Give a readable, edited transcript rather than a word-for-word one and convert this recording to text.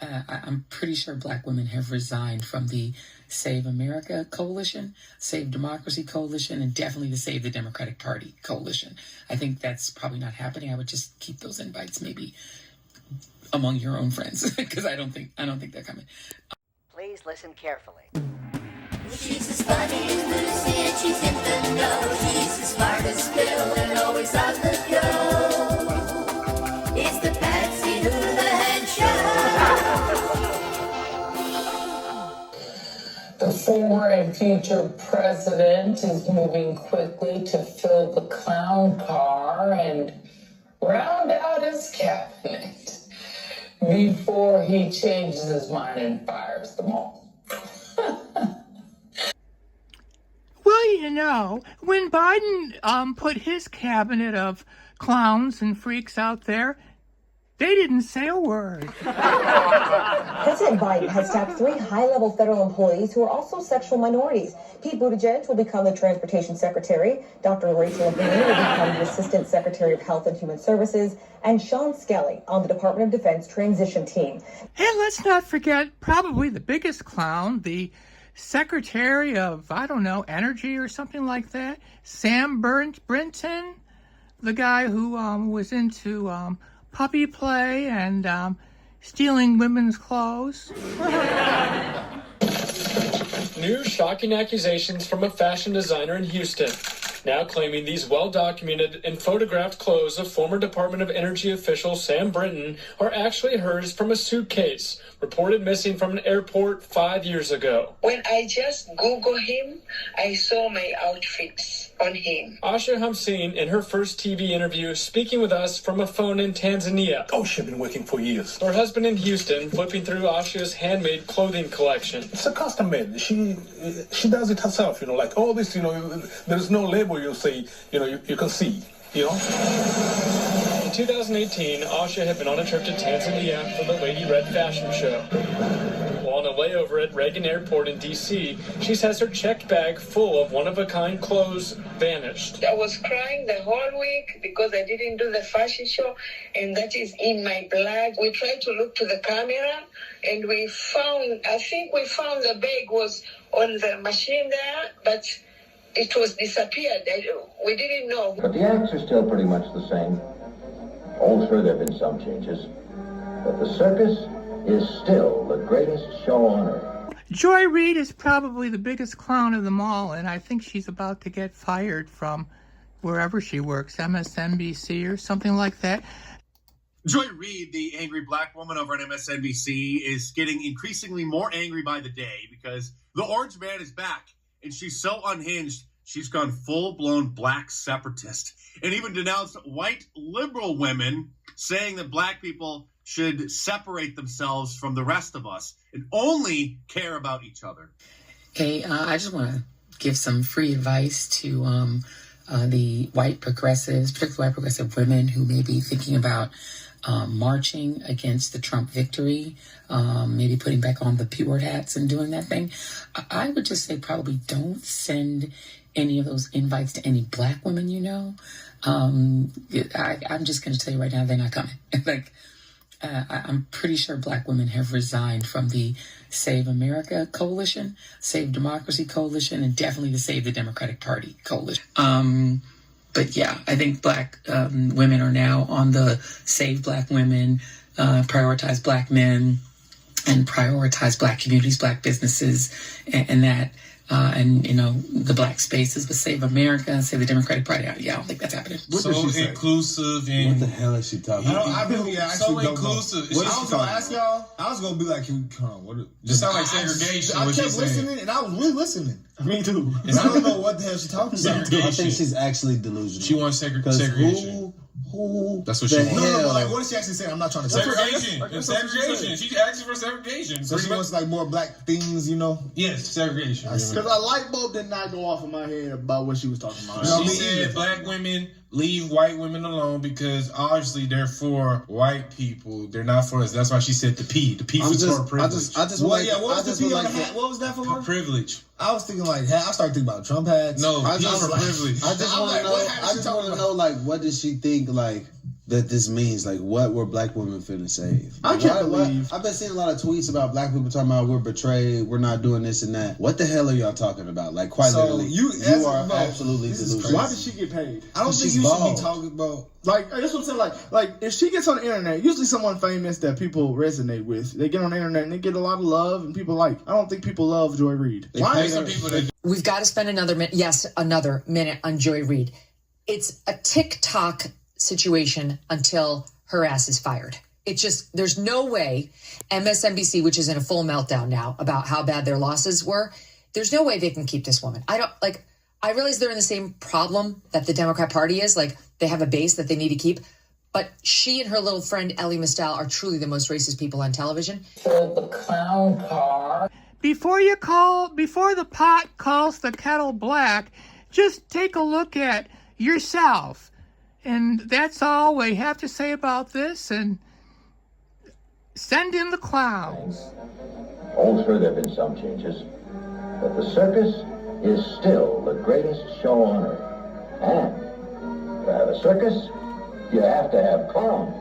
I'm pretty sure Black women have resigned from the Save America Coalition, Save Democracy Coalition, and definitely the Save the Democratic Party Coalition. I think that's probably not happening. I would just keep those invites maybe among your own friends, because I don't think they're coming. Please listen carefully. She's as funny as Lucy and she's in the know. She's as smart as Bill and always on the go. It's the Patsy Hoolahan Show. The former and future president is moving quickly to fill the clown car and round out his cabinet before he changes his mind and fires them all. Well, you know, when Biden put his cabinet of clowns and freaks out there, they didn't say a word. President Biden has staffed 3 high-level federal employees who are also sexual minorities. Pete Buttigieg will become the Transportation Secretary, Dr. Rachel Levine will become the Assistant Secretary of Health and Human Services, and Sean Skelly on the Department of Defense transition team. And let's not forget probably the biggest clown, the Secretary of, I don't know, Energy or something like that, Sam Brinton, the guy who was into puppy play and stealing women's clothes. New shocking accusations from a fashion designer in Houston, now claiming these well-documented and photographed clothes of former Department of Energy official Sam Brinton are actually hers from a suitcase, reported missing from an airport 5 years ago. When I just Googled him, I saw my outfits on him. Asha Hamseen, in her first TV interview, speaking with us from a phone in Tanzania. Oh, she's been working for years. Her husband in Houston, flipping through Asha's handmade clothing collection. It's a custom made. She does it herself, like all this, there's no label you'll say, you can see, In 2018, Asha had been on a trip to Tanzania for the Lady Red fashion show. While on a layover at Reagan Airport in D.C., she says her checked bag full of one-of-a-kind clothes vanished. I was crying the whole week because I didn't do the fashion show, and that is in my blood. We tried to look to the camera, and I think we found the bag was on the machine there, but it was disappeared. We didn't know. But the acts are still pretty much the same. Oh, sure, there have been some changes. But the circus is still the greatest show on earth. Joy Reid is probably the biggest clown of them all, and I think she's about to get fired from wherever she works, MSNBC or something like that. Joy Reid, the angry Black woman over on MSNBC, is getting increasingly more angry by the day because the Orange Man is back, and she's so unhinged, she's gone full-blown Black separatist and even denounced white liberal women, saying that Black people should separate themselves from the rest of us and only care about each other. Hey, I just want to give some free advice to the white progressives, particularly white progressive women who may be thinking about marching against the Trump victory, maybe putting back on the P-word hats and doing that thing. I would just say probably don't send any of those invites to any Black women you know. I'm just going to tell you right now, they're not coming. I'm pretty sure Black women have resigned from the Save America Coalition, Save Democracy Coalition, and definitely the Save the Democratic Party Coalition. But yeah, I think Black women are now on the Save Black Women, Prioritize Black Men, and Prioritize Black Communities, Black Businesses, and that. And, the Black spaces with Save America, Save the Democratic Party. Yeah, I don't think that's happening. What so inclusive and... What the hell is she talking about? I really actually don't inclusive. Know. I was going to ask y'all, I was going to be like, just sound like segregation. I kept listening, and I was really listening. Me too. And I don't know what the hell she's talking about. I think she's actually delusional. She wants segregation. Who? That's what she wants. No, like, what did she actually say? I'm not trying to say segregation. Segregation. She's asking for segregation. So she wants like more Black things, Yes, segregation. Because a light bulb did not go off in my head about what she was talking about. She said Black women leave white women alone because obviously they're for white people. They're not for us. That's why she said the P. The P was for privilege. What was the P on the hat? What was that for? Privilege. I was thinking I started thinking about Trump hats. No, P for privilege. I just want to know, what did she think, that this means. Like, what were black women finna save? I can't believe. I've been seeing a lot of tweets about black people talking about we're betrayed, we're not doing this and that. What the hell are y'all talking about? Like, quite literally, you are absolutely delusional. Why did she get paid? I don't think you should be talking about. Like, that's what I'm saying. Like if she gets on the internet, usually someone famous that people resonate with, they get on the internet and they get a lot of love and people like. I don't think people love Joy Reid. Why is some people that? We've got to spend another minute. Yes, another minute on Joy Reid. It's a TikTok situation until her ass is fired. It's just, there's no way MSNBC, which is in a full meltdown now about how bad their losses were, there's no way they can keep this woman. I realize they're in the same problem that the Democrat Party is. Like, they have a base that they need to keep. But she and her little friend, Ellie Mistal, are truly the most racist people on television. The clown car. Before the pot calls the kettle black, just take a look at yourself. And that's all we have to say about this. And send in the clowns. Oh, sure, there have been some changes, but the circus is still the greatest show on earth. And to have a circus, you have to have clowns.